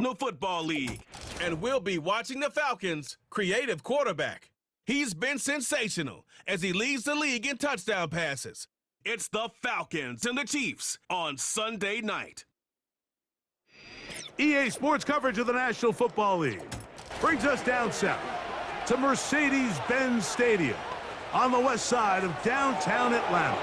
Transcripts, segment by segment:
National Football League, and we'll be watching the Falcons' creative quarterback. He's been sensational as he leads the league in touchdown passes. It's the Falcons and the Chiefs on Sunday night. EA Sports coverage of the National Football League brings us down south to Mercedes-Benz Stadium on the west side of downtown Atlanta.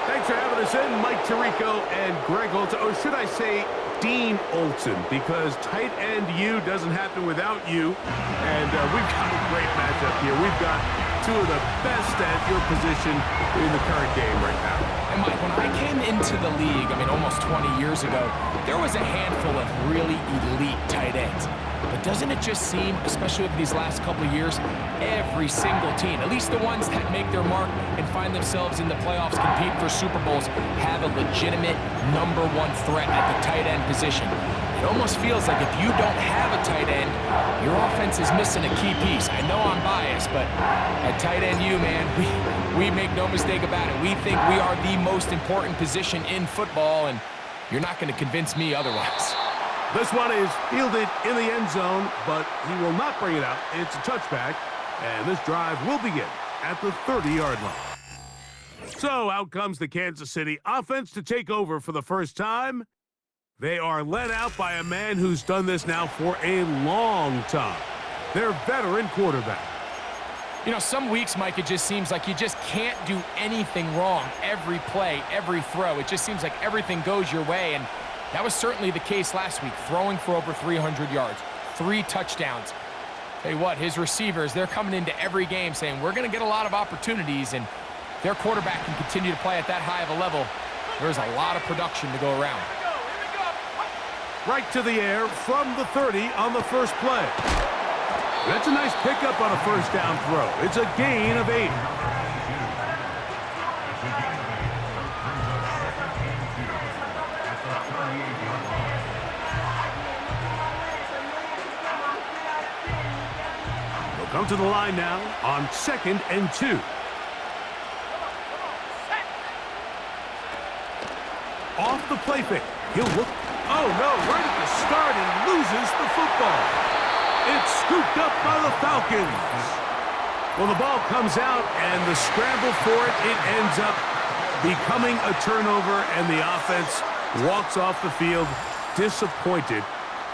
Thanks for having us in, Mike Tirico and Greg Olson, or should I say Dean Olson, because tight end U doesn't happen without you. And we've got a great matchup here. We've got two of the best at your position in the current game right now. And Mike, when I came into the league, almost 20 years ago, there was a handful of really elite tight ends. But doesn't it just seem, especially over these last couple of years, every single team, at least the ones that make their mark and find themselves in the playoffs, compete for Super Bowls, have a legitimate number one threat at the tight end position. It almost feels like if you don't have a tight end, your offense is missing a key piece. I know I'm biased, but at tight end U, man, we make no mistake about it. We think we are the most important position in football, and you're not going to convince me otherwise. This one is fielded in the end zone, but he will not bring it out. It's a touchback, and this drive will begin at the 30-yard line. So out comes the Kansas City offense to take over for the first time. They are led out by a man who's done this now for a long time. Their veteran quarterback. You know, some weeks, Mike, it just seems like you just can't do anything wrong. Every play, every throw, it just seems like everything goes your way, and that was certainly the case last week, throwing for over 300 yards, 3 touchdowns. Tell you what, his receivers, they're coming into every game saying, we're going to get a lot of opportunities, and their quarterback can continue to play at that high of a level. There's a lot of production to go around. Right to the air from the 30 on the first play. That's a nice pickup on a first down throw. It's a gain of 8. They'll come to the line now on 2nd and 2. Off the play fake. He'll look. Oh, no, right at the start, he loses the football. It's scooped up by the Falcons. Well, the ball comes out, and the scramble for it, it ends up becoming a turnover, and the offense walks off the field disappointed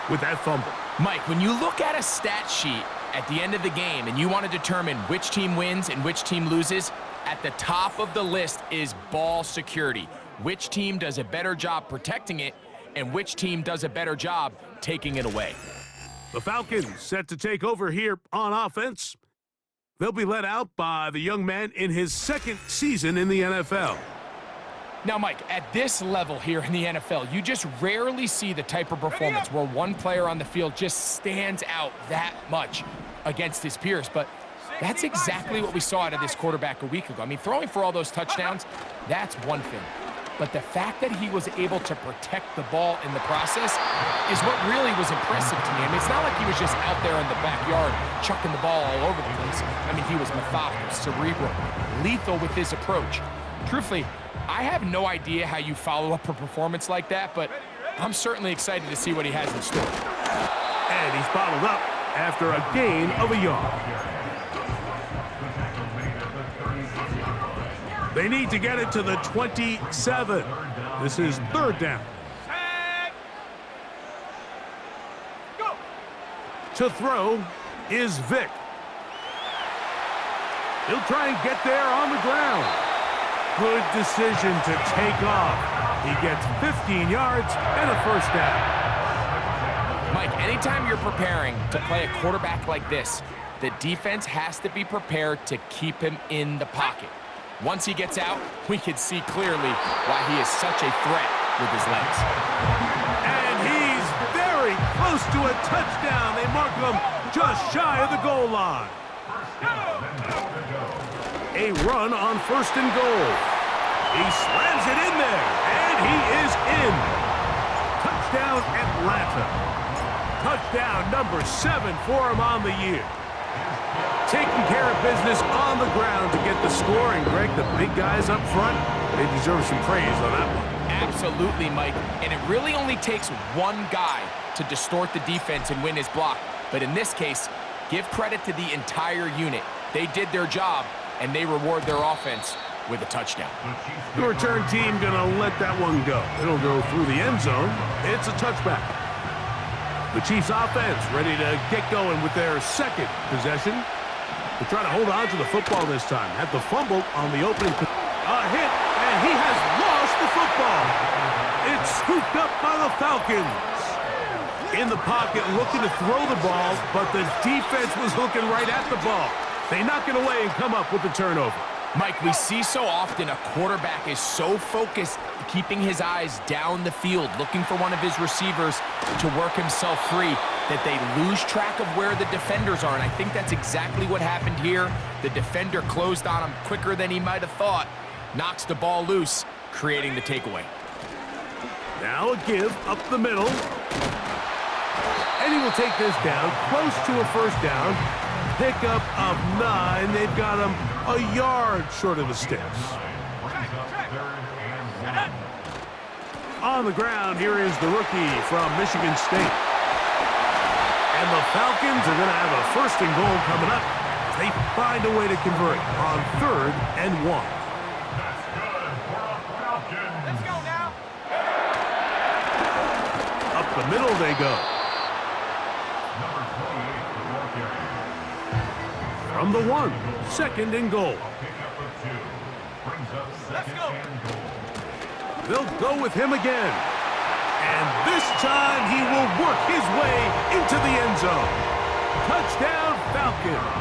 with that fumble. Mike, when you look at a stat sheet at the end of the game and you want to determine which team wins and which team loses, at the top of the list is ball security. Which team does a better job protecting it, and which team does a better job taking it away. The Falcons set to take over here on offense. They'll be led out by the young man in his 2nd season in the NFL. Now, Mike, at this level here in the NFL, you just rarely see the type of performance where one player on the field just stands out that much against his peers. But that's exactly what we saw out of this quarterback a week ago. Throwing for all those touchdowns, that's one thing. But the fact that he was able to protect the ball in the process is what really was impressive to me. It's not like he was just out there in the backyard chucking the ball all over the place. He was methodical, cerebral, lethal with his approach. Truthfully, I have no idea how you follow up a performance like that, but I'm certainly excited to see what he has in store. And he's bottled up after a gain of a yard. They need to get it to the 27. This is 3rd down. To throw is Vick. He'll try and get there on the ground. Good decision to take off. He gets 15 yards and a first down. Mike, anytime you're preparing to play a quarterback like this, the defense has to be prepared to keep him in the pocket. Once he gets out, we can see clearly why he is such a threat with his legs. And he's very close to a touchdown. They mark him just shy of the goal line. A run on 1st and goal. He slams it in there, and he is in. Touchdown, Atlanta. Touchdown number 7 for him on the year. Taking care of business on the ground to get the score. And, Greg, the big guys up front, they deserve some praise on that one. Absolutely, Mike. And it really only takes one guy to distort the defense and win his block. But in this case, give credit to the entire unit. They did their job, and they reward their offense with a touchdown. The return team going to let that one go. It'll go through the end zone. It's a touchback. The Chiefs offense ready to get going with their second possession. They're trying to hold on to the football this time. Had the fumble on the opening. A hit, and he has lost the football. It's scooped up by the Falcons. In the pocket, looking to throw the ball, but the defense was looking right at the ball. They knock it away and come up with the turnover. Mike, we see so often a quarterback is so focused, keeping his eyes down the field, looking for one of his receivers to work himself free, that they lose track of where the defenders are. And I think that's exactly what happened here. The defender closed on him quicker than he might have thought, knocks the ball loose, creating the takeaway. Now a give up the middle. And he will take this down, close to a first down. Pickup of 9. They've got him a yard short of the sticks. On the ground, here is the rookie from Michigan State. And the Falcons are going to have a first and goal coming up as they find a way to convert on 3rd and 1. Let's go now. Up the middle they go. From the 1, 2nd and goal. Let's go. They'll go with him again. And this time he will work his way into the end zone. Touchdown Falcons.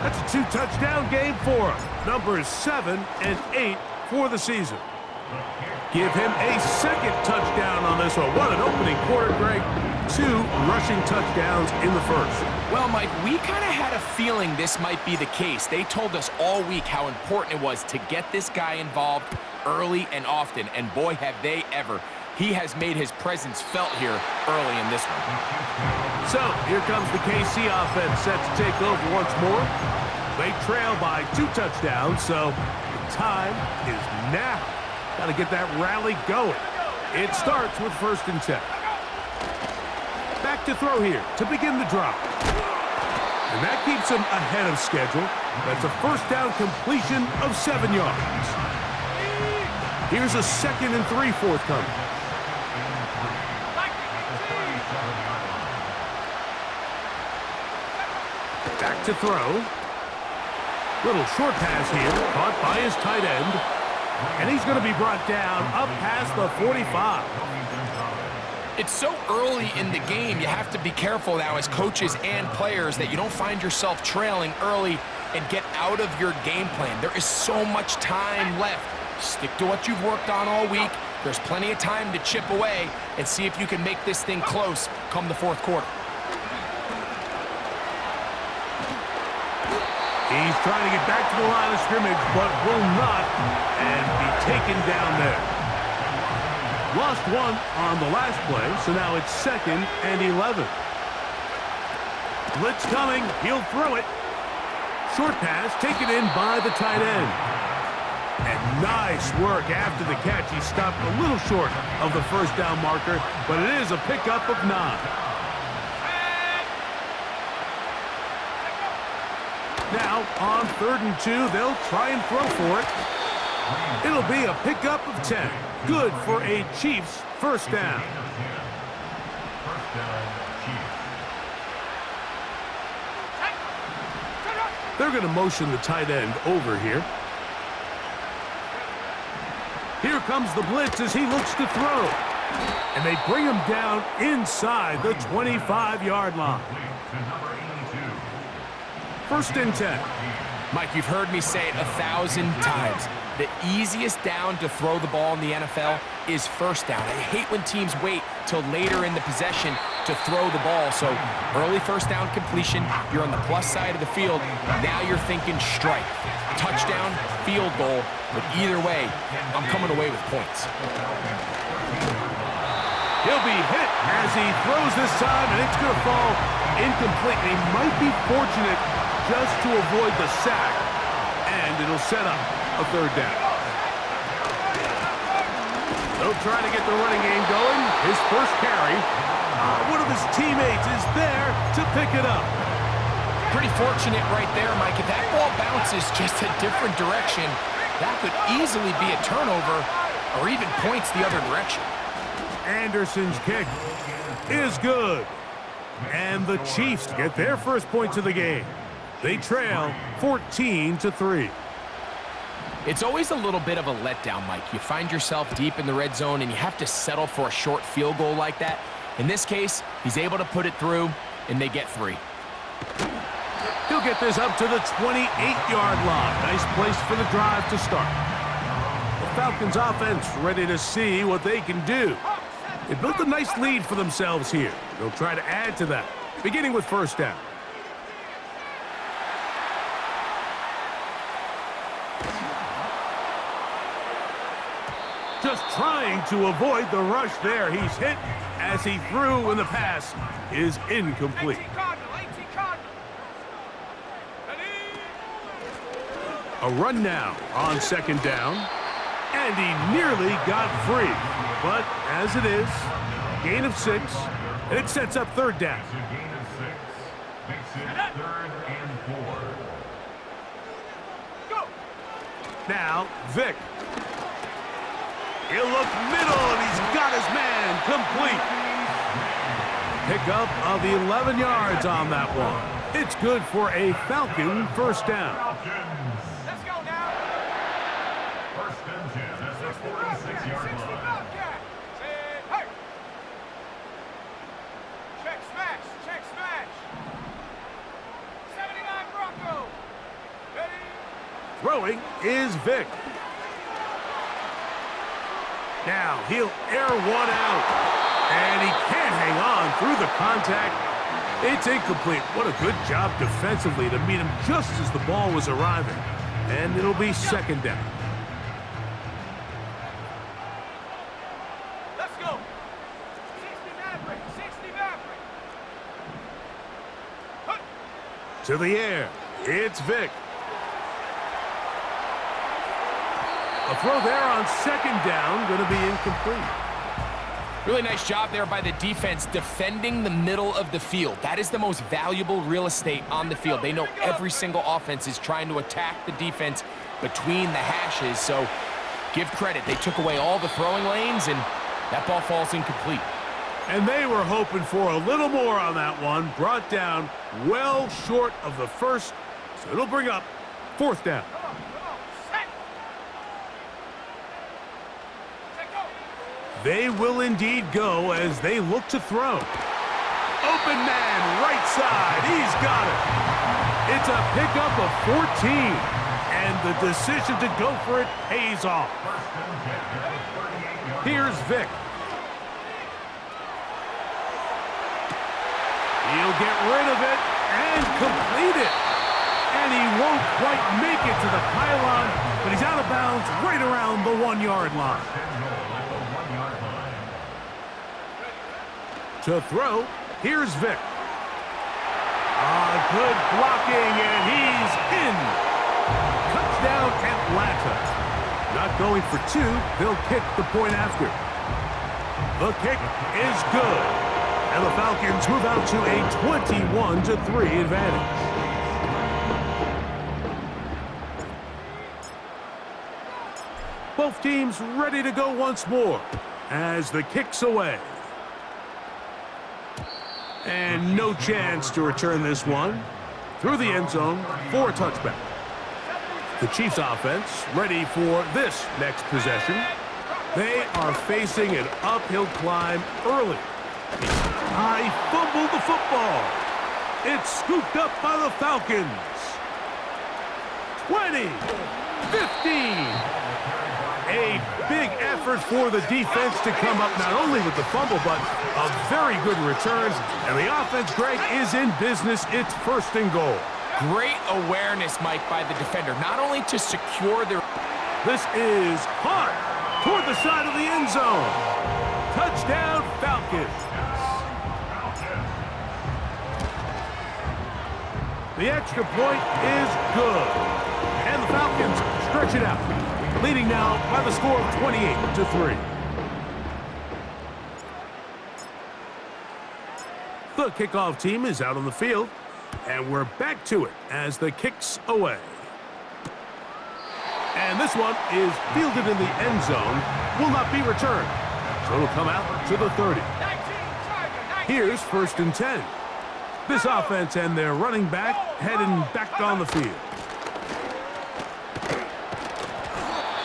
That's a 2-touchdown game for him. Numbers 7 and 8 for the season. Give him a second touchdown on this one. What an opening quarter, Greg. 2 rushing touchdowns in the first. Well, Mike, we kind of had a feeling this might be the case. They told us all week how important it was to get this guy involved early and often, and boy, have they ever. He has made his presence felt here early in this one. So, here comes the KC offense set to take over once more. They trail by 2 touchdowns, so the time is now. Got to get that rally going. It starts with 1st and 10. Back to throw here to begin the drive. And that keeps him ahead of schedule. That's a first down completion of 7 yards. Here's a 2nd and 3 forthcoming. Back to throw. Little short pass here, caught by his tight end. And he's going to be brought down up past the 45. It's so early in the game, you have to be careful now as coaches and players that you don't find yourself trailing early and get out of your game plan. There is so much time left. Stick to what you've worked on all week. There's plenty of time to chip away and see if you can make this thing close come the 4th quarter. He's trying to get back to the line of scrimmage, but will not, and be taken down there. Lost 1 on the last play, so now it's 2nd and 11. Blitz coming, he'll throw it. Short pass taken in by the tight end. And nice work after the catch. He stopped a little short of the first down marker, but it is a pickup of 9. Now, on 3rd and 2, they'll try and throw for it. It'll be a pickup of 10. Good for a Chiefs first down. They're going to motion the tight end over here. Here comes the blitz as he looks to throw. And they bring him down inside the 25-yard line. 1st and 10. Mike, you've heard me say it 1,000 times. The easiest down to throw the ball in the NFL is first down. I hate when teams wait till later in the possession to throw the ball. So early first down completion, you're on the plus side of the field. Now you're thinking strike. Touchdown, field goal, but either way, I'm coming away with points. He'll be hit as he throws this time, and it's going to fall incomplete. He might be fortunate just to avoid the sack, and it'll set up a 3rd down. They'll try to get the running game going. His first carry. One of his teammates is there to pick it up. Pretty fortunate right there, Mike. If that ball bounces just a different direction, that could easily be a turnover or even points the other direction. Anderson's kick is good. And the Chiefs get their first points of the game. They trail 14-3. It's always a little bit of a letdown, Mike. You find yourself deep in the red zone and you have to settle for a short field goal like that. In this case, he's able to put it through, and they get 3. He'll get this up to the 28-yard line. Nice place for the drive to start. The Falcons offense ready to see what they can do. They built a nice lead for themselves here. They'll try to add to that, beginning with first down. Just trying to avoid the rush there. He's hit as he threw, and the pass is incomplete. A run now on second down, and he nearly got free. But as it is, gain of 6, and it sets up third down. Gain of 6 makes it 3rd and 4. Go. Now, Vic. He'll look middle, and he's got his man complete. Pickup of 11 yards on that one. It's good for a Falcon first down. Let's go now. 1st and 10 at the 46-yard line. Hey. Check smash. Check smash. 79 Bronco. Ready. Throwing is Vic. Now he'll air one out, and he can't hang on through the contact. It's incomplete. What a good job defensively to meet him just as the ball was arriving. And it'll be second down. Let's go. 60 Maverick. 60 Maverick. Huh. To the air, it's Vic. A throw there on second down, going to be incomplete. Really nice job there by the defense defending the middle of the field. That is the most valuable real estate on the field. They know every single offense is trying to attack the defense between the hashes, so give credit. They took away all the throwing lanes, and that ball falls incomplete. And they were hoping for a little more on that one. Brought down well short of the first, so it'll bring up fourth down. Come on. Set. Set, go. They will indeed go as they look to throw. Open man, right side. He's got it. It's a pickup of 14, and the decision to go for it pays off. Here's Vic. He'll get rid of it and complete it. And he won't quite make it to the pylon, but he's out of bounds right around the 1-yard line. To throw, here's Vic. Good blocking, and he's in. Touchdown, Atlanta. Not going for 2, they'll kick the point after. The kick is good. And the Falcons move out to a 21-3 advantage. Both teams ready to go once more as the kick's away. And no chance to return this one. Through the end zone for a touchback. The Chiefs offense ready for this next possession. They are facing an uphill climb early. I fumbled the football. It's scooped up by the Falcons. 20, 15. A big effort for the defense to come up not only with the fumble, but a very good return. And the offense, Greg, is in business. It's first and goal. Great awareness, Mike, by the defender. Not only to secure their... This is caught toward the side of the end zone. Touchdown, Falcons. The extra point is good. And the Falcons stretch it out, leading now by the score of 28-3. The kickoff team is out on the field, and we're back to it as the kick's away. And this one is fielded in the end zone, will not be returned. So it'll come out to the 30. Here's 1st and 10. This offense and their running back heading back on the field.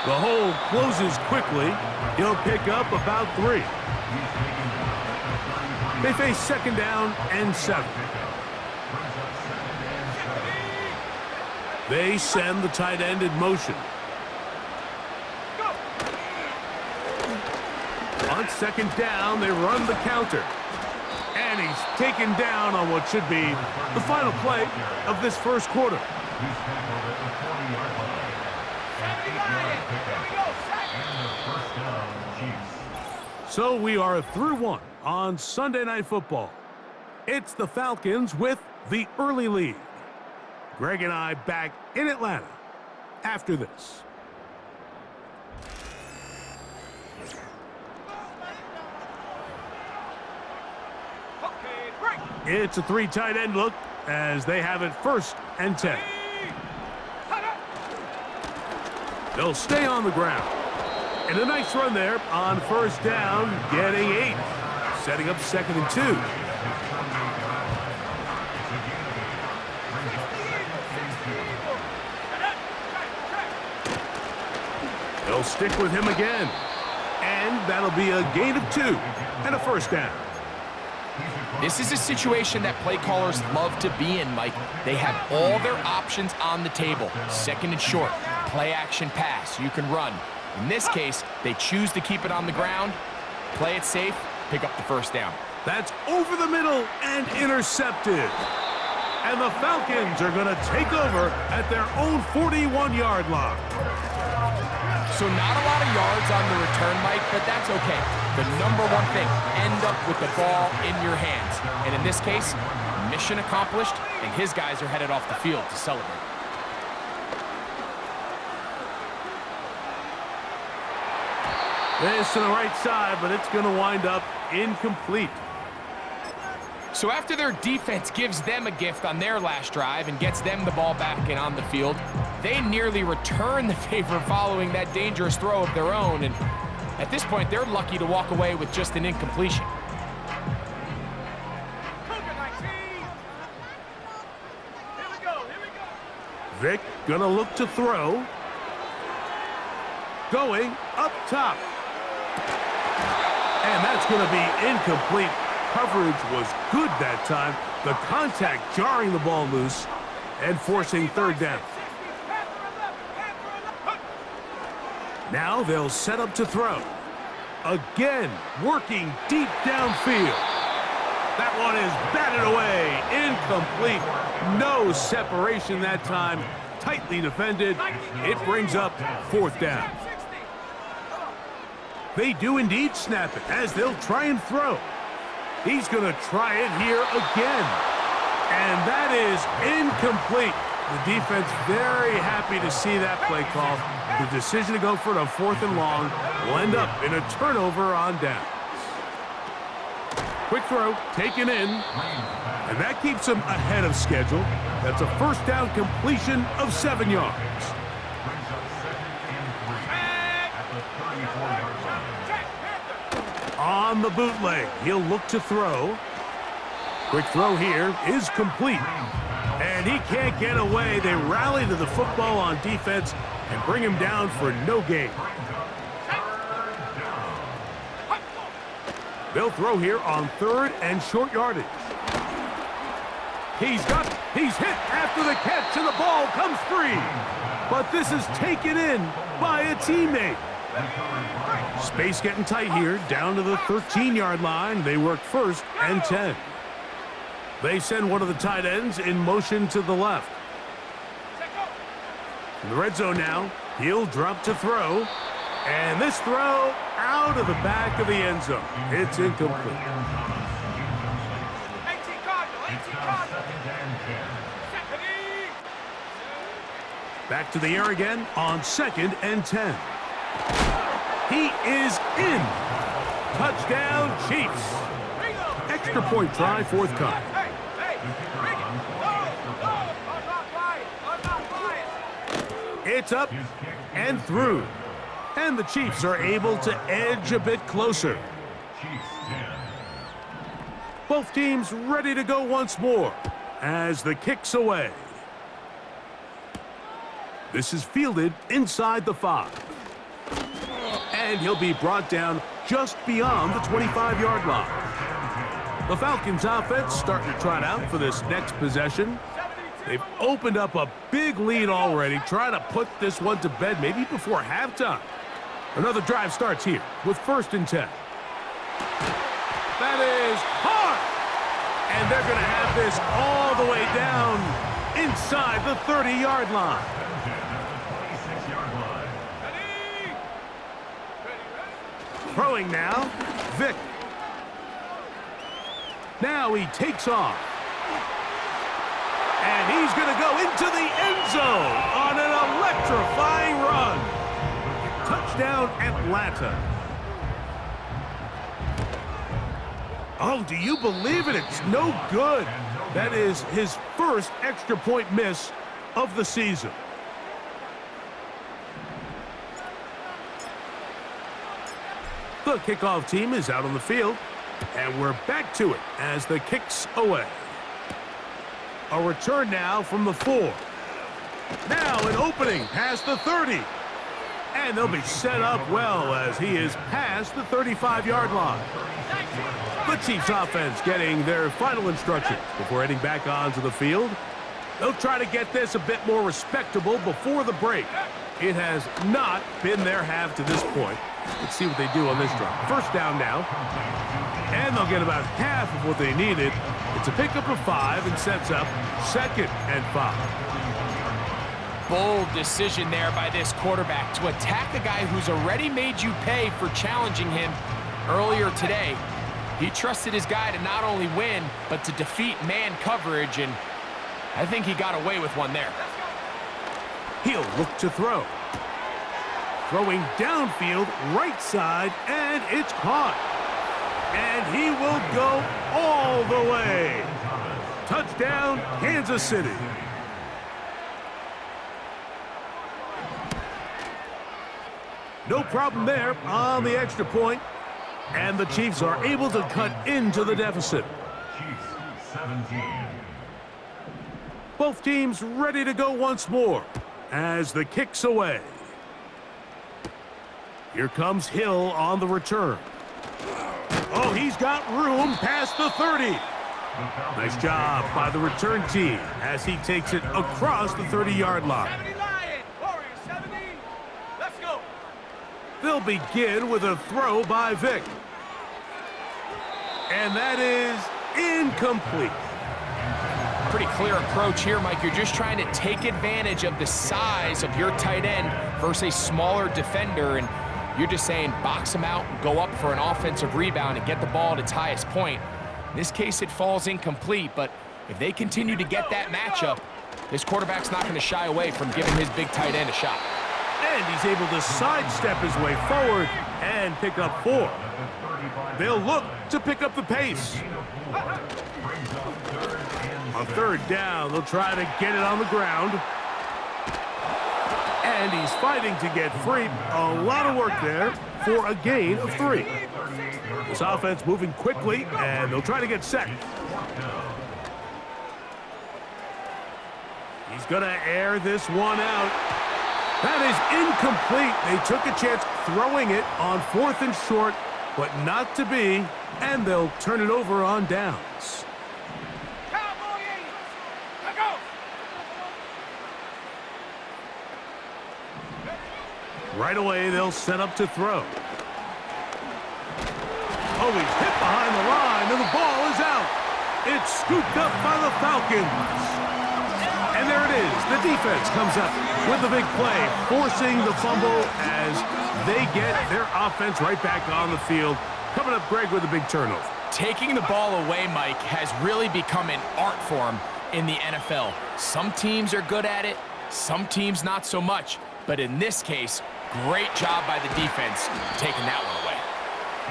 The hole closes quickly. He'll pick up about 3. They face 2nd down and 7. They send the tight end in motion. On 2nd down, they run the counter. And he's taken down on what should be the final play of this first quarter. So we are through 1 on Sunday Night Football. It's the Falcons with the early lead. Greg and I back in Atlanta after this. It's a 3 tight end look as they have it 1st and 10. They'll stay on the ground. And a nice run there on 1st down, getting 8. Setting up 2nd and 2. They'll stick with him again. And that'll be a gain of 2 and a 1st down. This is a situation that play callers love to be in, Mike. They have all their options on the table. 2nd and short, play action pass, you can run. In this case, they choose to keep it on the ground, play it safe, pick up the 1st down. That's over the middle and intercepted. And the Falcons are going to take over at their own 41-yard line. So not a lot of yards on the return, Mike, but that's okay. The number one thing, end up with the ball in your hands. And in this case, mission accomplished, and his guys are headed off the field to celebrate. This to the right side, but it's going to wind up incomplete. So after their defense gives them a gift on their last drive and gets them the ball back and on the field, they nearly return the favor following that dangerous throw of their own. And at this point, they're lucky to walk away with just an incompletion. Vic gonna look to throw. Going up top. And that's gonna be incomplete. Coverage was good that time. The contact jarring the ball loose and forcing 3rd down. Now they'll set up to throw. Again, working deep downfield. That one is batted away. Incomplete. No separation that time. Tightly defended. It brings up 4th down. They do indeed snap it as they'll try and throw. He's going to try it here again. And that is incomplete. The defense very happy to see that play call. The decision to go for it on 4th and long will end up in a turnover on downs. Quick throw, taken in, and that keeps him ahead of schedule. That's a 1st down completion of 7 yards. On the bootleg, he'll look to throw. Quick throw here is complete. And he can't get away. They rally to the football on defense and bring him down for no gain. They'll throw here on 3rd and short yardage. He's hit after the catch, and the ball comes free. But this is taken in by a teammate. Space getting tight here, down to the 13-yard line. They work 1st and 10. They send one of the tight ends in motion to the left. In the red zone now, he'll drop to throw. And this throw out of the back of the end zone. It's incomplete. Back to the air again on 2nd and 10. He is in. Touchdown, Chiefs. extra point try forthcoming. Hey, bring it. Go. I'm not flying. It's up and through. And the Chiefs are able to edge a bit closer. Chiefs 10. Both teams ready to go once more as the kick's away. This is fielded inside the 5. And he'll be brought down just beyond the 25-yard line. The Falcons offense starting to trot out for this next possession. They've opened up a big lead already, trying to put this one to bed maybe before halftime. Another drive starts here with 1st and 10. That is hard. And they're going to have this all the way down inside the 30-yard line. 26-yard line. Ready. Throwing now, Vic. Now he takes off. And he's going to go into the end zone on an electrifying run. Touchdown, Atlanta. Oh, do you believe it? It's no good. That is his first extra point miss of the season. The kickoff team is out on the field, and we're back to it as the kick's away. A return now from the 4. Now an opening past the 30. And they'll be set up well as he is past the 35-yard line. The Chiefs offense getting their final instructions before heading back onto the field. They'll try to get this a bit more respectable before the break. It has not been their half to this point. Let's see what they do on this drive. 1st down now. And they'll get about half of what they needed. It's a pickup of 5 and sets up 2nd and 5. Bold decision there by this quarterback to attack a guy who's already made you pay for challenging him earlier today. He trusted his guy to not only win, but to defeat man coverage, and I think he got away with one there. He'll look to throw. Throwing downfield, right side, and it's caught. And he will go all the way. Touchdown, Kansas City. No problem there on the extra point, and the Chiefs are able to cut into the deficit. Chiefs 17. Both teams ready to go once more as the kick's away. Here comes Hill on the return. Oh, he's got room past the 30. Nice job by the return team as he takes it across the 30-yard line. 70 Lion. Warriors 70. Let's go. They'll begin with a throw by Vic. And that is incomplete. Pretty clear approach here, Mike. You're just trying to take advantage of the size of your tight end versus a smaller defender, and you're just saying box him out and go up for an offensive rebound and get the ball at its highest point. In this case, it falls incomplete, but if they continue to get that matchup, this quarterback's not going to shy away from giving his big tight end a shot. And he's able to sidestep his way forward and pick up 4. They'll look to pick up the pace. On 3rd down, they'll try to get it on the ground. And he's fighting to get free. A lot of work there for a gain of 3. This offense moving quickly, and they'll try to get set. He's going to air this one out. That is incomplete. They took a chance throwing it on 4th and short, but not to be, and they'll turn it over on downs. Cowboys. Let's go. Right away, they'll set up to throw. Oh, he's hit behind the line, and the ball is out. It's scooped up by the Falcons. And there it is. The defense comes up with the big play, forcing the fumble as they get their offense right back on the field. Coming up, Greg, with a big turnover. Taking the ball away, Mike, has really become an art form in the NFL. Some teams are good at it, some teams not so much. But in this case, great job by the defense taking that one away.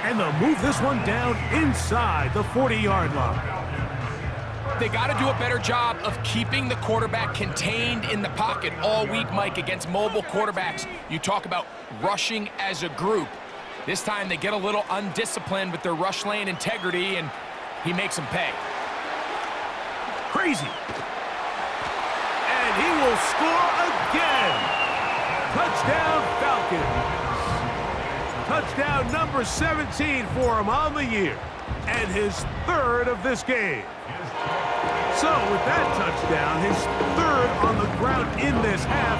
And they'll move this one down inside the 40-yard line. They got to do a better job of keeping the quarterback contained in the pocket all week, Mike, against mobile quarterbacks. You talk about rushing as a group. This time they get a little undisciplined with their rush lane integrity, and he makes them pay. Crazy. And he will score again. Touchdown, Falcons. Touchdown number 17 for him on the year, and his third of this game. So with that touchdown, his third on the ground in this half,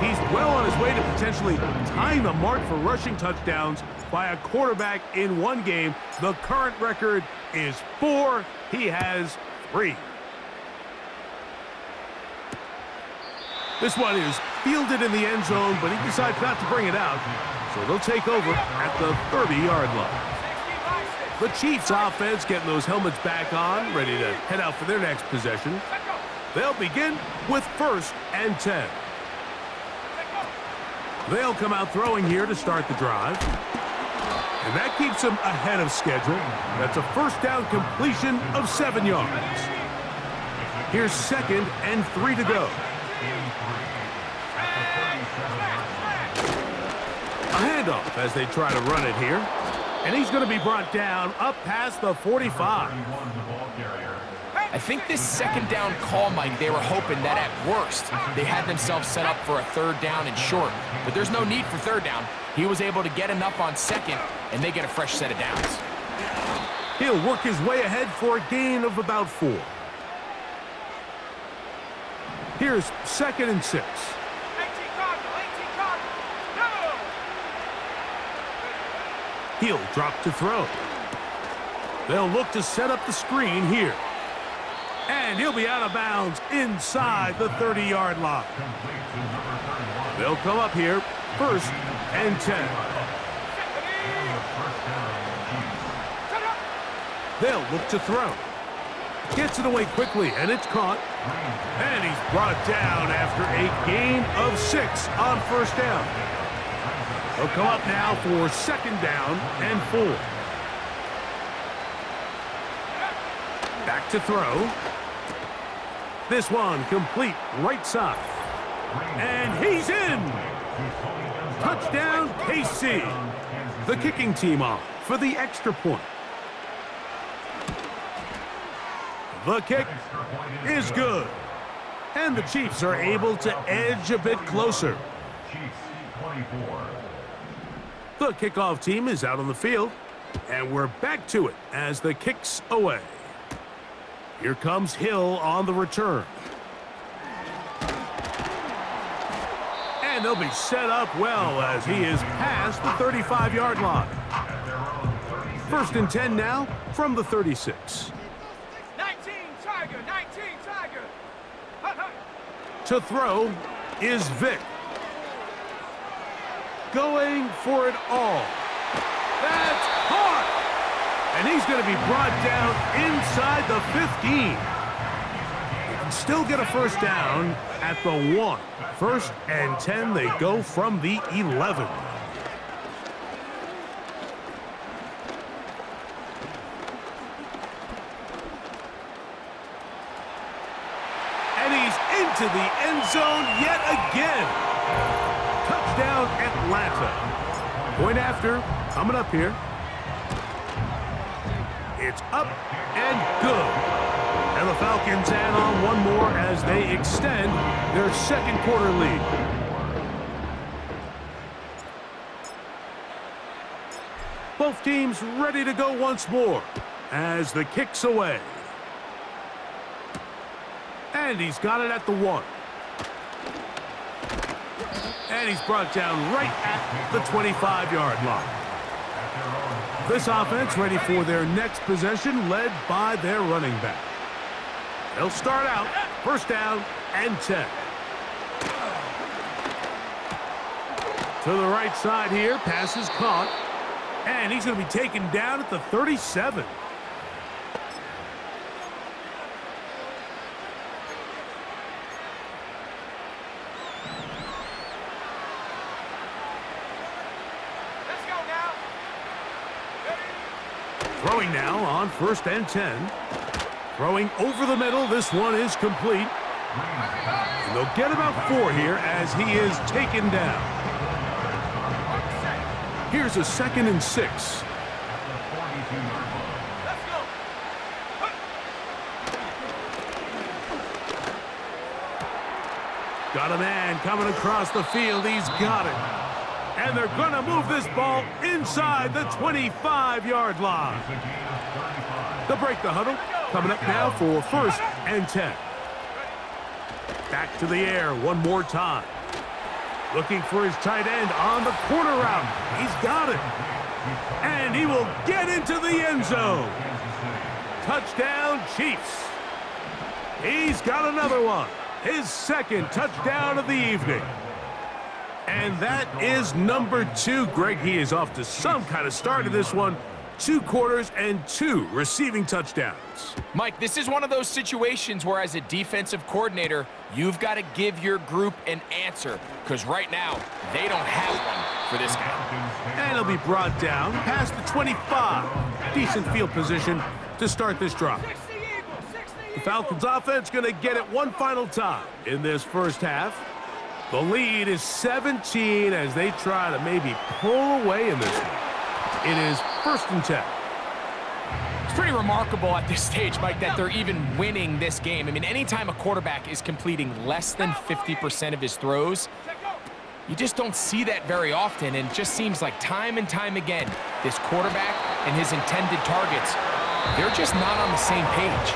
he's well on his way to potentially tying the mark for rushing touchdowns by a quarterback in one game. The current record is 4. He has 3. This one is fielded in the end zone, but he decides not to bring it out. So they'll take over at the 30-yard line. The Chiefs offense getting those helmets back on, ready to head out for their next possession. They'll begin with 1st and 10. They'll come out throwing here to start the drive. And that keeps them ahead of schedule. That's a first down completion of 7 yards. Here's 2nd and 3 to go. A handoff as they try to run it here. And he's going to be brought down up past the 45. I think this 2nd down call, Mike, they were hoping that at worst they had themselves set up for a 3rd down and short. But there's no need for 3rd down. He was able to get enough on 2nd, and they get a fresh set of downs. He'll work his way ahead for a gain of about 4. Here's 2nd and 6. He'll drop to throw. They'll look to set up the screen here. And he'll be out of bounds inside the 30-yard line. They'll come up here, 1st and 10. They'll look to throw. Gets it away quickly, and it's caught. And he's brought down after a gain of 6 on 1st down. They'll come up now for 2nd down and 4. Back to throw. This one complete right side. And he's in! Touchdown, KC. The kicking team off for the extra point. The kick is good. And the Chiefs are able to edge a bit closer. The kickoff team is out on the field, and we're back to it as the kick's away. Here comes Hill on the return. And they'll be set up well as he is past the 35-yard line. 1st and 10 now from the 36. 19 Tiger, 19 Tiger. To throw is Vic. Going for it all. That's caught! And he's going to be brought down inside the 15. He can still get a 1st down at the 1. 1st and 10, they go from the 11. And he's into the end zone yet again. Touchdown, Atlanta. Point after, coming up here. It's up and good. And the Falcons add on one more as they extend their 2nd quarter lead. Both teams ready to go once more as the kick's away. And he's got it at the 1. And he's brought down right at the 25-yard line. This offense ready for their next possession, led by their running back. They'll start out 1st down and 10. To the right side here, pass is caught. And he's going to be taken down at the 37. Let's go now. Throwing now on 1st and 10. Throwing over the middle. This one is complete. And they'll get about 4 here as he is taken down. Here's a 2nd and 6. Got a man coming across the field. He's got it. And they're going to move this ball inside the 25-yard line. They'll break the huddle. Coming up now for 1st and 10. Back to the air one more time. Looking for his tight end on the corner route. He's got it. And he will get into the end zone. Touchdown, Chiefs. He's got another one. His 2nd touchdown of the evening. And that is number 2. Greg, he is off to some kind of start in this one. 2 quarters and 2 receiving touchdowns. Mike, this is one of those situations where as a defensive coordinator, you've got to give your group an answer, because right now, they don't have one for this guy. And he'll be brought down past the 25. Decent field position to start this drive. The Falcons offense going to get it one final time in this first half. The lead is 17 as they try to maybe pull away in this one. It is 1st and 10. It's pretty remarkable at this stage, Mike, that they're even winning this game. I mean, anytime a quarterback is completing less than 50% of his throws, you just don't see that very often, and it just seems like time and time again, this quarterback and his intended targets, they're just not on the same page.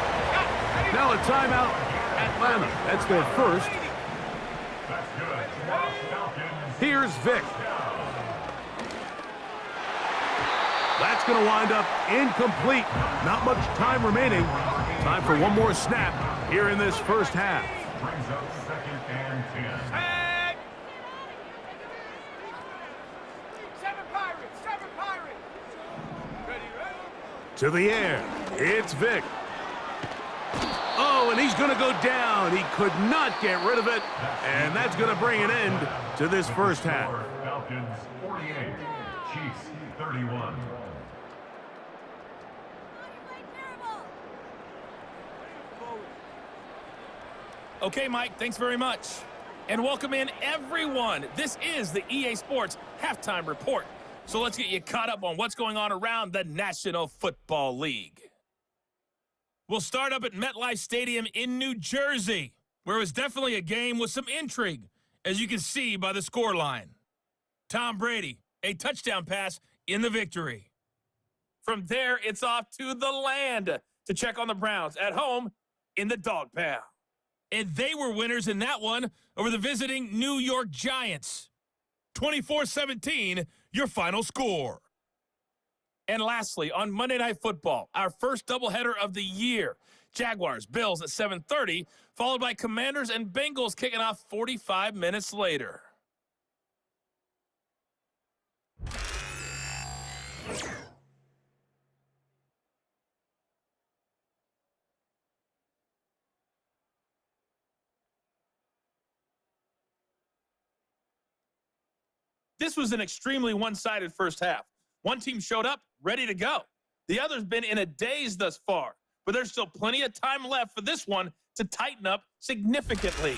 Now a timeout, Atlanta. That's their first. Here's Vic. That's going to wind up incomplete. Not much time remaining. Time for one more snap here in this first half. Brings up 2nd and 10. 7 Pirates, 7 Pirates. Ready, ready? To the air. It's Vic. Oh, and he's going to go down. He could not get rid of it. And that's going to bring an end to this first half. Falcons 48, Chiefs 31. Okay, Mike, thanks very much. And welcome in, everyone. This is the EA Sports Halftime Report. So let's get you caught up on what's going on around the National Football League. We'll start up at MetLife Stadium in New Jersey, where it was definitely a game with some intrigue, as you can see by the scoreline. Tom Brady, a touchdown pass in the victory. From there, it's off to the land to check on the Browns at home in the Dog Pound. And they were winners in that one over the visiting New York Giants. 24-17, your final score. And lastly, on Monday Night Football, our first doubleheader of the year, Jaguars, Bills at 7:30, followed by Commanders and Bengals kicking off 45 minutes later. This was an extremely one-sided first half. One team showed up, ready to go. The other's been in a daze thus far, but there's still plenty of time left for this one to tighten up significantly.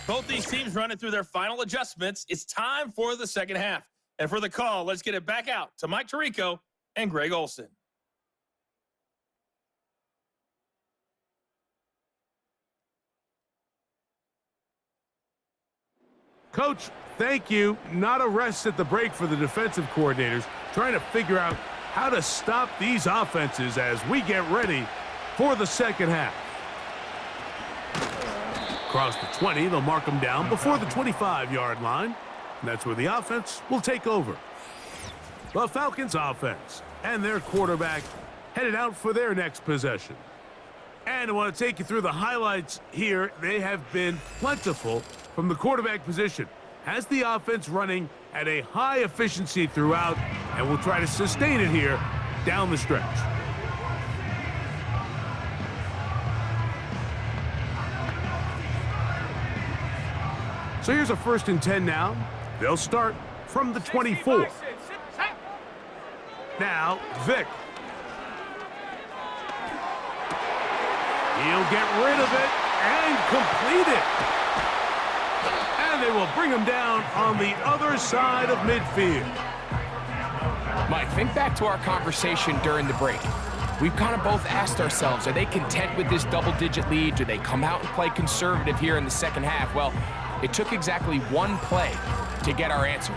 Both these teams running through their final adjustments. It's time for the second half. And for the call, let's get it back out to Mike Tirico and Greg Olson. Coach, thank you. Not a rest at the break for the defensive coordinators, trying to figure out how to stop these offenses as we get ready for the second half. Across the 20, they'll mark them down before the 25-yard line. And that's where the offense will take over. The Falcons offense and their quarterback headed out for their next possession. And I want to take you through the highlights here. They have been plentiful from the quarterback position. Has the offense running at a high efficiency throughout, and will try to sustain it here down the stretch. So here's a 1st and 10 now. They'll start from the 24. Now, Vic. He'll get rid of it and complete it. And they will bring him down on the other side of midfield. Mike, think back to our conversation during the break. We've kind of both asked ourselves, are they content with this double-digit lead? Do they come out and play conservative here in the second half? Well, it took exactly one play to get our answer.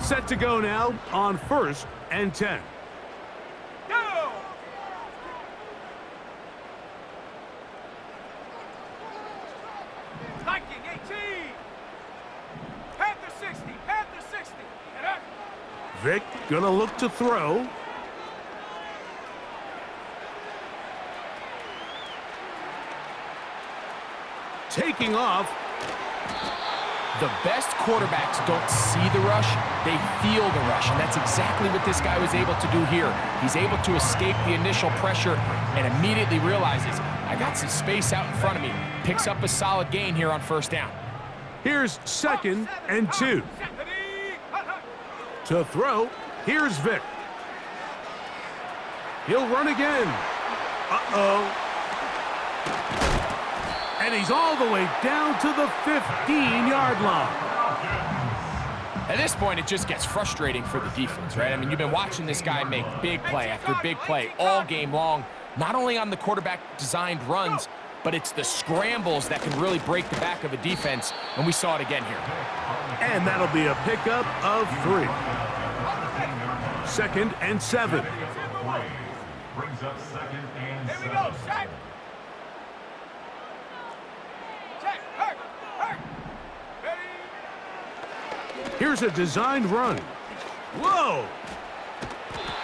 Set to go now on 1st and 10. Go! Viking 18. Panther 60. Panther 60. Get up. Vic gonna look to throw. Taking off. The best quarterbacks don't see the rush, they feel the rush, and that's exactly what this guy was able to do here. He's able to escape the initial pressure and immediately realizes, I got some space out in front of me. Picks up a solid gain here on 1st down. Here's 2nd and 2. To throw, here's Vic. He'll run again. Uh-oh. And he's all the way down to the 15-yard line. At this point, it just gets frustrating for the defense, right? I mean, you've been watching this guy make big play after big play all game long, not only on the quarterback-designed runs, but it's the scrambles that can really break the back of a defense, and we saw it again here. And that'll be a pickup of 3. 2nd and 7. Brings up 2nd and 7. Here we go, set. Check, hurt, hurt. Ready? Here's a designed run. Whoa!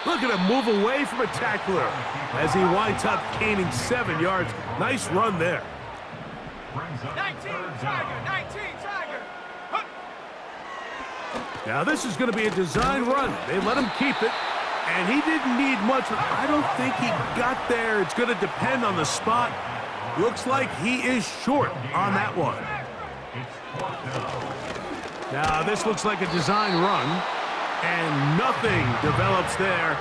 Look at him move away from a tackler as he winds up gaining 7 yards. Nice run there. Brings up 19 Tiger, 19 Tiger. Huh. Now this is going to be a design run. They let him keep it, and he didn't need much. I don't think he got there. It's going to depend on the spot. Looks like he is short on that one. Now this looks like a design run, and nothing develops there.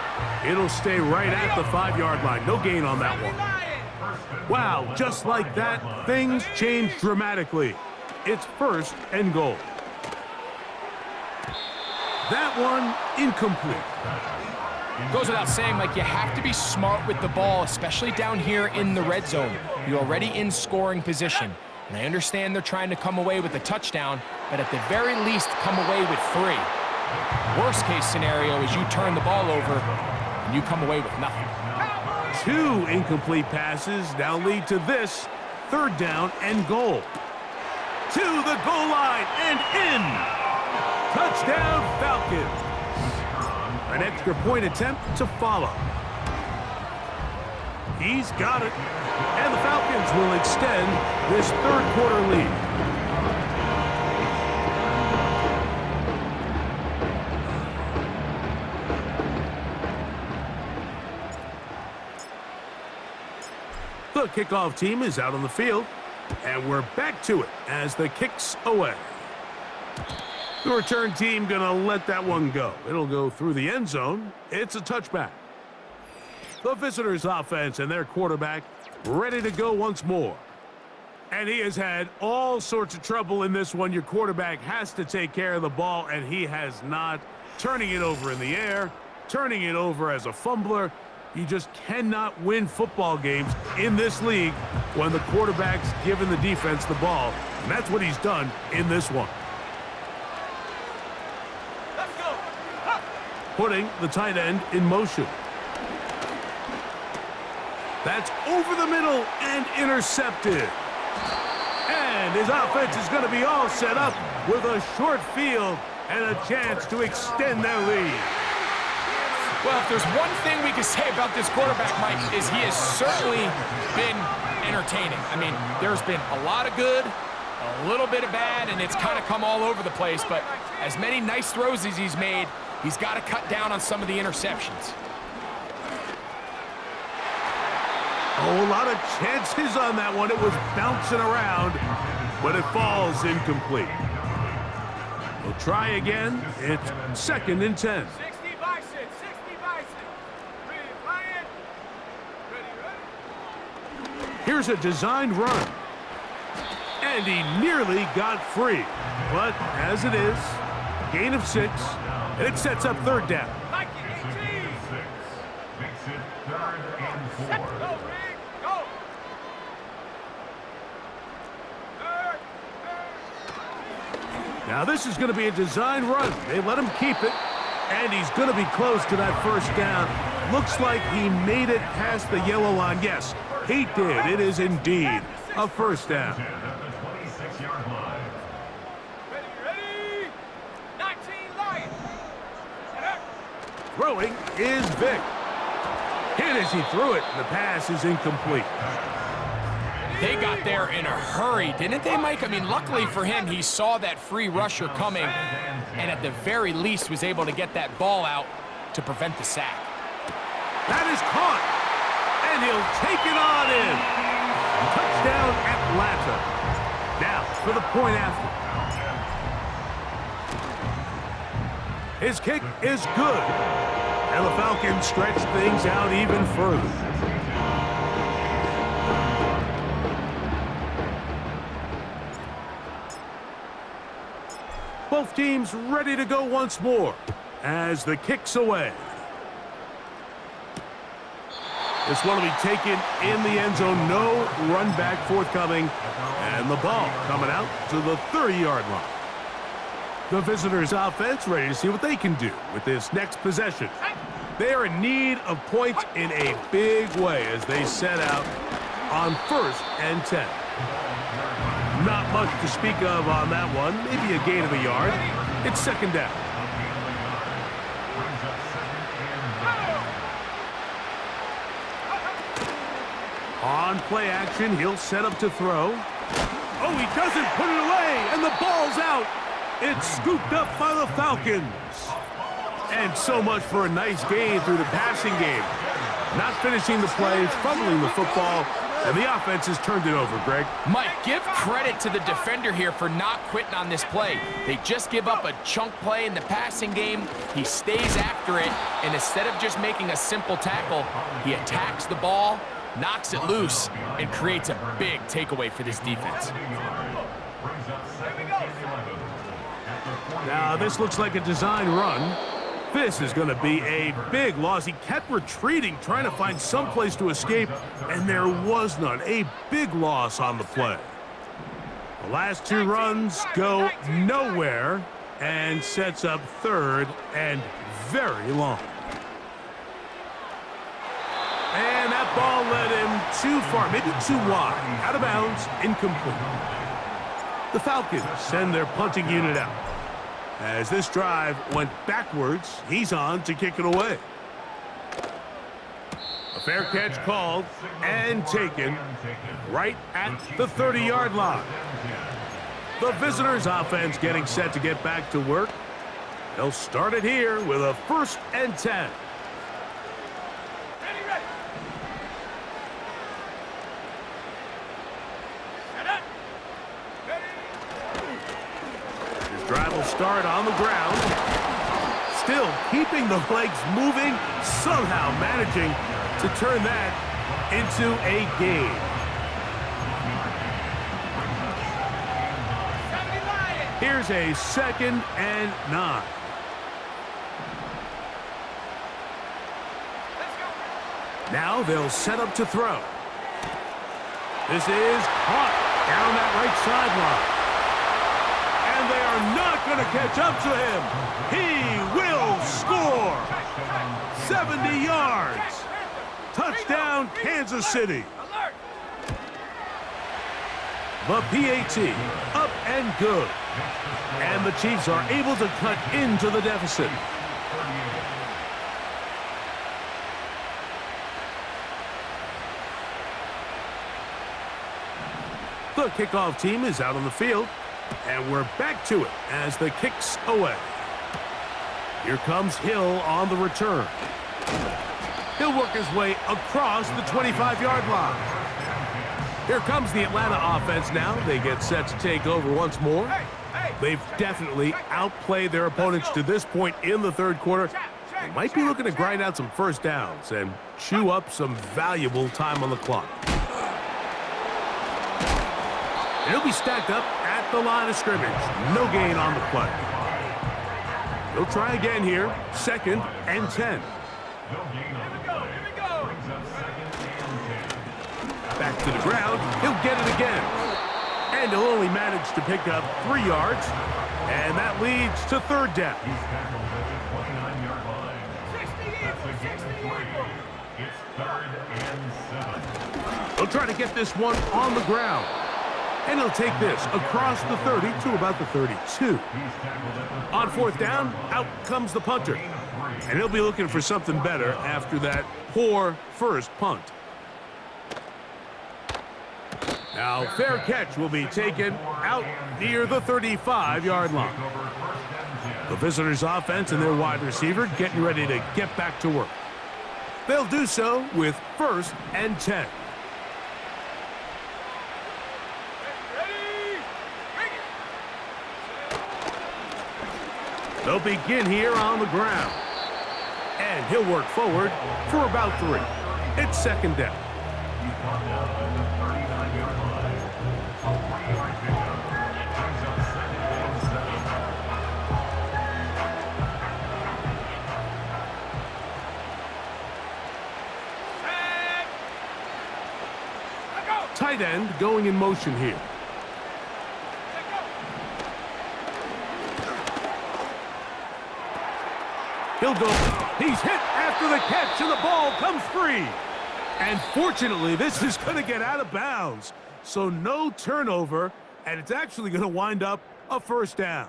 It'll stay right at the 5-yard line. No gain on that one. Wow, just like that, things change dramatically. It's 1st and goal. That one incomplete. Goes without saying, like, you have to be smart with the ball, especially down here in the red zone. You're already in scoring position. And I understand they're trying to come away with a touchdown, but at the very least, come away with 3. Worst case scenario is you turn the ball over and you come away with nothing. 2 incomplete passes now lead to this 3rd down and goal. To the goal line and in. Touchdown Falcons. An extra point attempt to follow. He's got it. And the Falcons will extend this 3rd quarter lead. The kickoff team is out on the field, and we're back to it as the kick's away. The return team gonna let that one go. It'll go through the end zone. It's a touchback. The visitors' offense and their quarterback ready to go once more. And he has had all sorts of trouble in this one. Your quarterback has to take care of the ball, and he has not. Turning it over in the air, turning it over as a fumbler. You just cannot win football games in this league when the quarterback's giving the defense the ball. And that's what he's done in this one. Let's go. Huh. Putting the tight end in motion. That's over the middle and intercepted. And his offense is going to be all set up with a short field and a chance to extend their lead. Well, if there's one thing we can say about this quarterback, Mike, is he has certainly been entertaining. I mean, there's been a lot of good, a little bit of bad, and it's kind of come all over the place. But as many nice throws as he's made, he's got to cut down on some of the interceptions. Oh, a lot of chances on that one. It was bouncing around, but it falls incomplete. We'll try again. It's 2nd and 10. 60 Bison, 60 Bison. Ready, Ryan. Ready. Here's a designed run. And he nearly got free. But as it is, gain of 6, and it sets up 3rd down. Like it, 18. Makes it 3rd and 4. Go, Rick, go. Third. Now this is going to be a design run. They let him keep it, and he's going to be close to that 1st down. Looks like he made it past the yellow line. Yes, he did. It is indeed a 1st down. At the 26-yard line. Ready. 19 Lions. Throwing is Vic. Hit as he threw it. The pass is incomplete. They got there in a hurry, didn't they, Mike? I mean, luckily for him, he saw that free rusher coming and at the very least was able to get that ball out to prevent the sack. That is caught, and he'll take it on in. Touchdown, Atlanta. Now for the point after. His kick is good, and the Falcons stretch things out even further. Both teams ready to go once more as the kick's away. This one will be taken in the end zone. No run back forthcoming. And the ball coming out to the 30-yard line. The visitors' offense ready to see what they can do with this next possession. They are in need of points in a big way as they set out on 1st and 10. Not much to speak of on that one. Maybe a gain of a yard. It's 2nd down. On play action, he'll set up to throw. Oh, he doesn't put it away, and the ball's out. It's scooped up by the Falcons. And so much for a nice gain through the passing game. Not finishing the play, fumbling the football, and the offense has turned it over, Greg. Mike, give credit to the defender here for not quitting on this play. They just give up a chunk play in the passing game. He stays after it, and instead of just making a simple tackle, he attacks the ball, knocks it loose, and creates a big takeaway for this defense. Now, this looks like a design run. This is going to be a big loss. He kept retreating, trying to find some place to escape, and there was none. A big loss on the play. The last 2 runs go nowhere and sets up 3rd and very long. And that ball led him too far, maybe too wide. Out of bounds, incomplete. The Falcons send their punting unit out. As this drive went backwards, he's on to kick it away. A fair catch called and taken right at the 30-yard line. The visitors' offense getting set to get back to work. They'll start it here with a 1st and 10. Ready. Set up. Ready. This drive will start on the ground. Still keeping the legs moving, somehow managing to turn that into a gain. 70 Lions. Here's a 2nd and 9. Let's go. Now they'll set up to throw. This is caught down that right sideline. And they are not going to catch up to him. He will score. 70 yards. Touchdown, Kansas City. Alert. The PAT up and good. And the Chiefs are able to cut into the deficit. The kickoff team is out on the field, and we're back to it as the kick's away. Here comes Hill on the return. He'll work his way across the 25-yard line. Here comes the Atlanta offense now. They get set to take over once more. They've definitely outplayed their opponents to this point in the third quarter. They might be looking to grind out some first downs and chew up some valuable time on the clock. And he'll be stacked up at the line of scrimmage. No gain on the play. They'll try again here. 2nd and 10. Back to the ground. He'll get it again. And he'll only manage to pick up 3 yards. And that leads to 3rd down. He's tackled at the 29-yard line. 60 It's 3rd and 7. He'll try to get this one on the ground. And he'll take this across the 30 to about the 32. On 4th down, out comes the punter. And he'll be looking for something better after that poor first punt. Now, fair catch will be taken out near the 35-yard line. The visitors' offense and their wide receiver getting ready to get back to work. They'll do so with 1st and 10. They'll begin here on the ground. And he'll work forward for about 3. It's 2nd down. Tight end going in motion here. He'll go. He's hit after the catch, and the ball comes free. And fortunately, this is going to get out of bounds. So no turnover, and it's actually going to wind up a 1st down.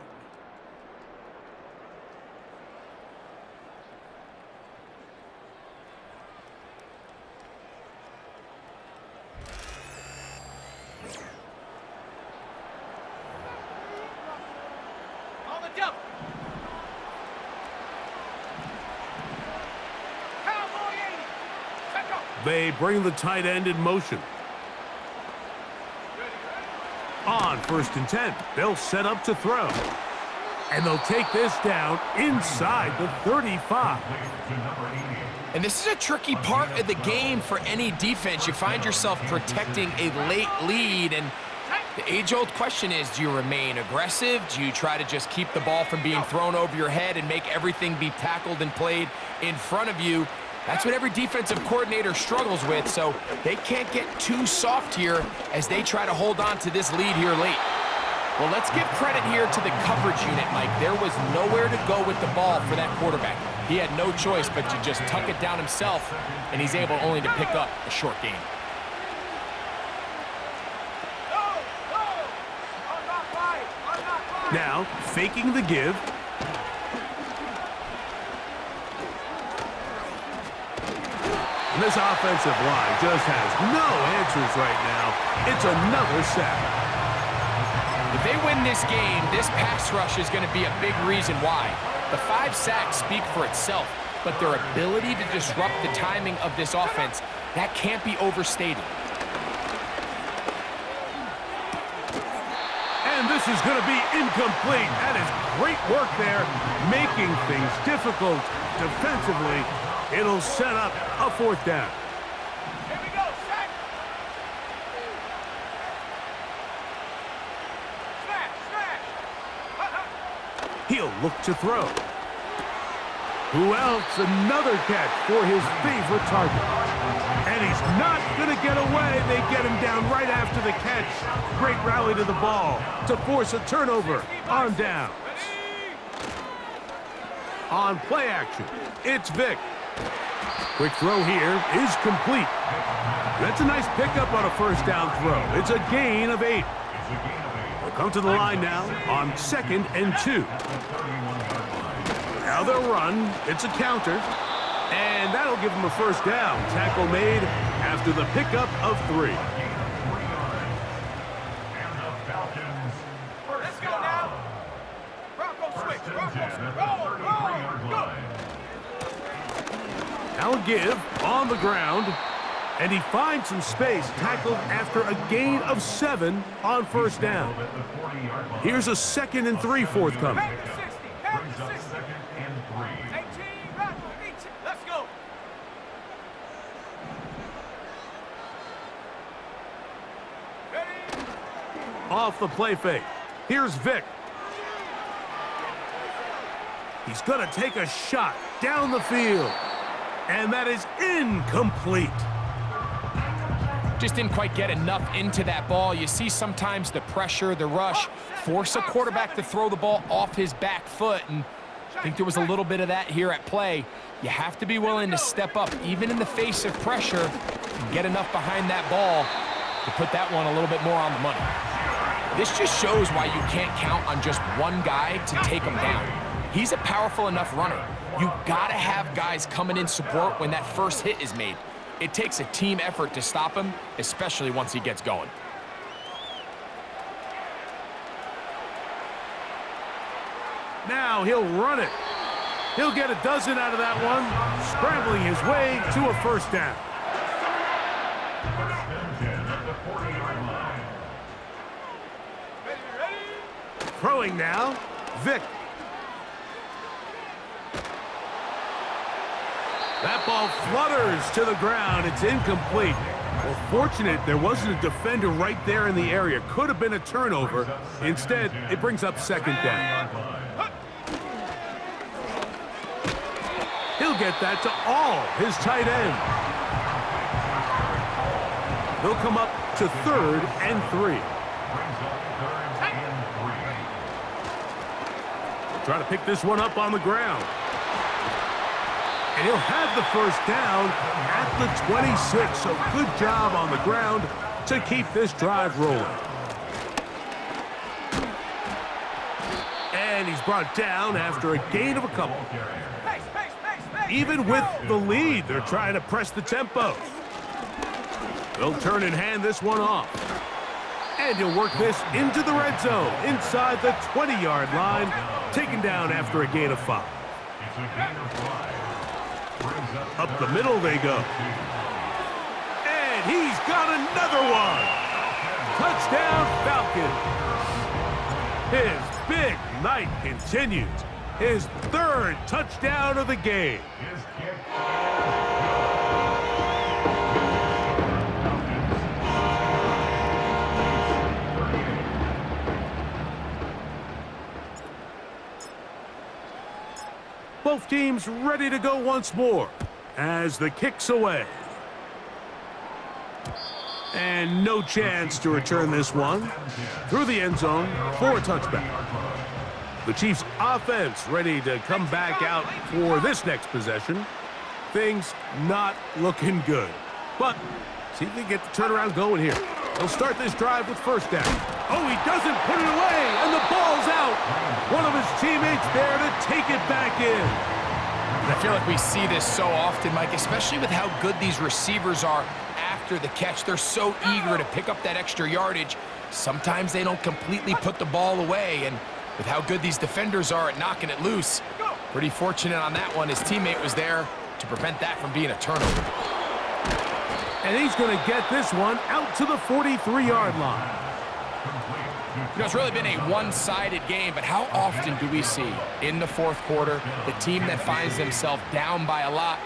On the jump. Cowboy 80. Set go. They bring the tight end in motion. On 1st and 10, they'll set up to throw. And they'll take this down inside the 35. And this is a tricky part of the game for any defense. You find yourself protecting a late lead, and the age-old question is, do you remain aggressive? Do you try to just keep the ball from being thrown over your head and make everything be tackled and played in front of you? That's what every defensive coordinator struggles with, so they can't get too soft here as they try to hold on to this lead here late. Well, let's give credit here to the coverage unit, Mike. There was nowhere to go with the ball for that quarterback. He had no choice but to just tuck it down himself, and he's able only to pick up a short gain. Now, faking the give. And this offensive line just has no answers right now. It's another sack. If they win this game, this pass rush is going to be a big reason why. The 5 sacks speak for itself, but their ability to disrupt the timing of this offense, that can't be overstated. And this is going to be incomplete. That is great work there, making things difficult defensively. It'll set up a 4th down. Here we go, sack. Smash. He'll look to throw. Who else? Another catch for his favorite target. And he's not going to get away. They get him down right after the catch. Great rally to the ball to force a turnover on downs. On play action, it's Vic. Quick throw here is complete. That's a nice pickup on a 1st down throw. It's a gain of 8. They'll come to the line now on 2nd and 2. Now they'll run. It's a counter. And that'll give them a 1st down. Tackle made after the pickup of 3. Let's go now. Bronco switch. Bronco roll. Go. Now give on the ground. And he finds some space, tackled after a gain of 7 on first down. Here's a 2nd and 3 forthcoming. Brings up 2nd and 3. 18, let's go. Ready? Off the play fake. Here's Vic. He's going to take a shot down the field. And that is incomplete. Just didn't quite get enough into that ball. You see sometimes the pressure, the rush, force a quarterback to throw the ball off his back foot, and I think there was a little bit of that here at play. You have to be willing to step up, even in the face of pressure, and get enough behind that ball to put that one a little bit more on the money. This just shows why you can't count on just one guy to take him down. He's a powerful enough runner. You gotta have guys coming in support when that first hit is made. It takes a team effort to stop him, especially once he gets going. Now he'll run it. He'll get a dozen out of that one, scrambling his way to a first down. First and 10 at the 40-yard line. Ready? Throwing now, Vic. That ball flutters to the ground. It's incomplete. Well, fortunate there wasn't a defender right there in the area. Could have been a turnover. Instead, it brings up 2nd down. He'll get that to all his tight end. He'll come up to 3rd and 3. Brings up 3rd and 3. Try to pick this one up on the ground. And he'll have the first down at the 26. So good job on the ground to keep this drive rolling. And he's brought down after a gain of a couple. Even with the lead, they're trying to press the tempo. They'll turn and hand this one off. And he'll work this into the red zone inside the 20-yard line, taken down after a gain of 5. It's a gain of 5. Up the middle they go. And he's got another one. Touchdown, Falcons. His big night continues. His 3rd touchdown of the game. His kick. Both teams ready to go once more as the kick's away. And no chance to return this one through the end zone for a touchback. The Chiefs' offense ready to come back out for this next possession. Things not looking good. But see if they get the turnaround going here. They'll start this drive with first down. Oh, he doesn't put it away, and the ball's out. One of his teammates there to take it back in. I feel like we see this so often, Mike, especially with how good these receivers are after the catch. They're so eager to pick up that extra yardage. Sometimes they don't completely put the ball away, and with how good these defenders are at knocking it loose, pretty fortunate on that one. His teammate was there to prevent that from being a turnover. And he's going to get this one out to the 43-yard line. You know, it's really been a one-sided game, but how often do we see in the 4th quarter the team that finds themselves down by a lot,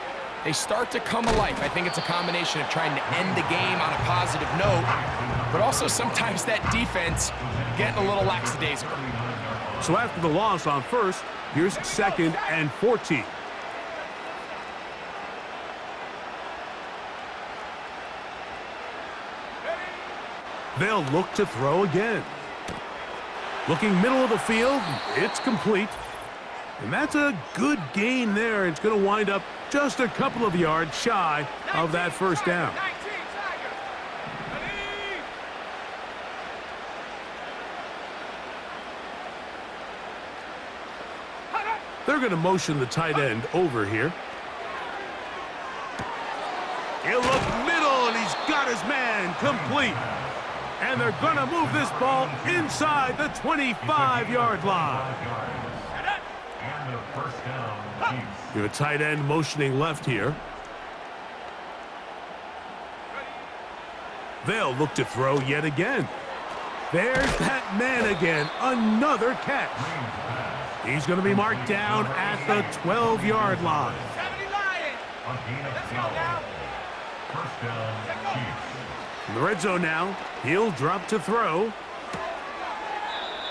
they start to come alive? I think it's a combination of trying to end the game on a positive note, but also sometimes that defense getting a little lackadaisical. So after the loss on first, here's 2nd and 14. They'll look to throw again. Looking middle of the field, it's complete. And that's a good gain there. It's going to wind up just a couple of yards shy of that first down. They're going to motion the tight end over here. He'll look middle, and he's got his man complete. And they're going to move this ball inside the 25-yard line. And a first down. You have a tight end motioning left here. They'll look to throw yet again. There's that man again, another catch. He's going to be marked down at the 12-yard line. 70 Lions. Let's go now. First down, Chiefs. In the red zone now, he'll drop to throw.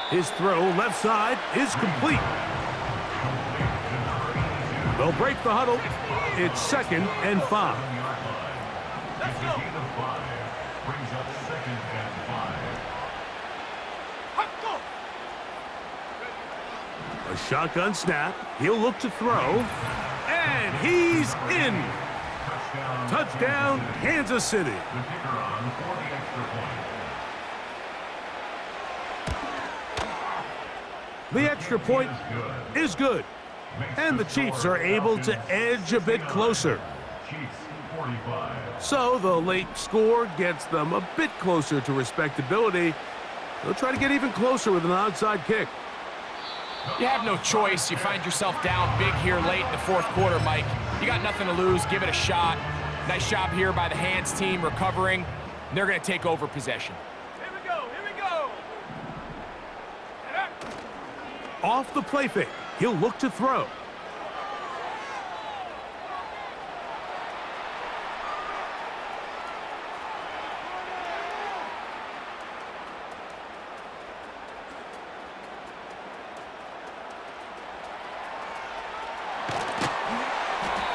His throw left side is complete. They'll break the huddle. It's 2nd and 5. Let's go. Brings up 2nd and 5. Hop, go. A shotgun snap. He'll look to throw. And he's in. Touchdown, Kansas City. The kicker on for the extra point. The extra point is good. And the Chiefs are able to edge a bit closer. Chiefs 45. So the late score gets them a bit closer to respectability. They'll try to get even closer with an onside kick. You have no choice. You find yourself down big here late in the 4th quarter, Mike. You got nothing to lose. Give it a shot. Nice job here by the hands team recovering. They're going to take over possession. Here we go. Here we go. Off the play fake, he'll look to throw.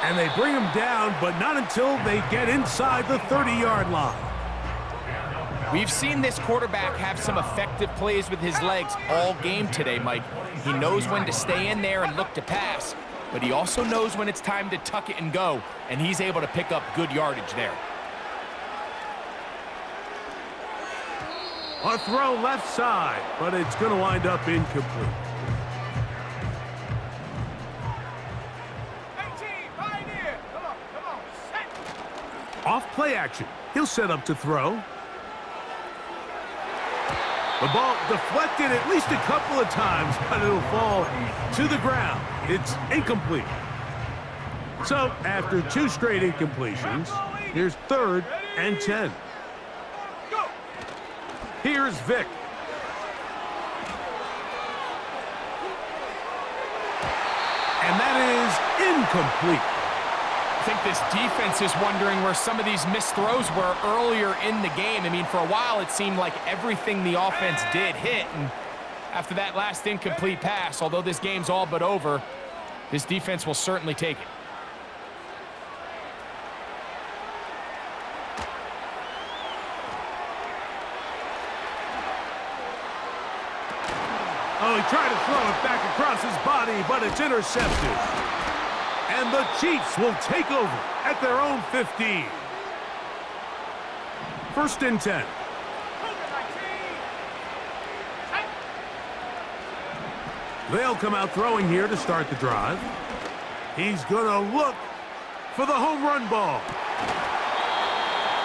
And they bring him down, but not until they get inside the 30-yard line. We've seen this quarterback have some effective plays with his legs all game today, Mike. He knows when to stay in there and look to pass, but he also knows when it's time to tuck it and go, and he's able to pick up good yardage there. A throw left side, but it's going to wind up incomplete. 18, Pioneer. Come on, set. Off play action, he'll set up to throw. The ball deflected at least a couple of times, but it'll fall to the ground. It's incomplete. So after 2 straight incompletions, here's 3rd and 10. Go. Here's Vic. And that is incomplete. I think this defense is wondering where some of these missed throws were earlier in the game. I mean, for a while, it seemed like everything the offense did hit. And after that last incomplete pass, although this game's all but over, this defense will certainly take it. Oh, he tried to throw it back across his body, but it's intercepted. And the Chiefs will take over at their own 15. 1st and 10. They'll come out throwing here to start the drive. He's going to look for the home run ball.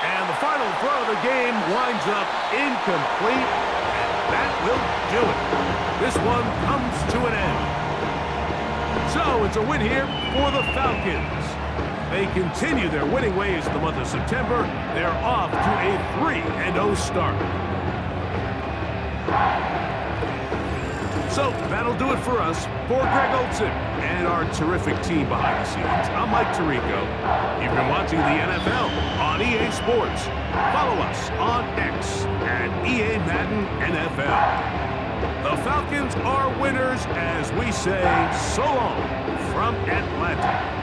And the final throw of the game winds up incomplete. And that will do it. This one comes to an end. So it's a win here for the Falcons. They continue their winning ways in the month of September. They're off to a 3-0 start. So that'll do it for us. For Greg Olson and our terrific team behind the scenes, I'm Mike Tirico. You've been watching the NFL on EA Sports. Follow us on X at EA Madden NFL. The Falcons are winners as we say so long from Atlanta.